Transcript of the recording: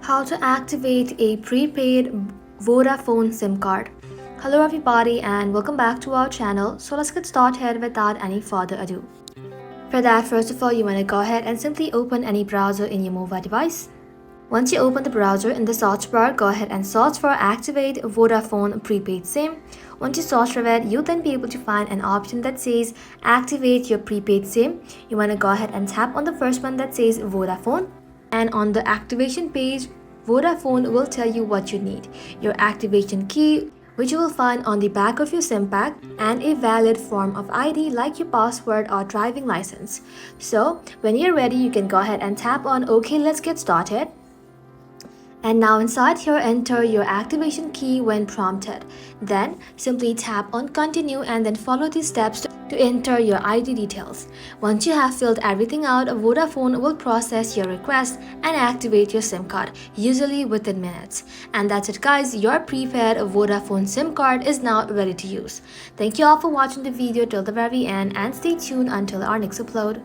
How to activate a prepaid Vodafone SIM card. Hello everybody and welcome back to our channel. So let's get started without any further ado. For that, first of all, you want to go ahead and simply open any browser in your mobile device. Once you open the browser, in the search bar, go ahead and search for Activate Vodafone Prepaid SIM. Once you search for it, you'll then be able to find an option that says Activate your prepaid SIM. You want to go ahead and tap on the first one that says Vodafone. And on the activation page, Vodafone will tell you what you need: your activation key, which you will find on the back of your SIM pack, and a valid form of ID like your passport or driving license. So when you're ready, you can go ahead and tap on OK, let's get started. And now inside here, enter your activation key when prompted. Then simply tap on continue and then follow these steps to enter your ID details. Once you have filled everything out, Vodafone will process your request and activate your SIM card, usually within minutes. And that's it guys, your prepaid Vodafone SIM card is now ready to use. Thank you all for watching the video till the very end and stay tuned until our next upload.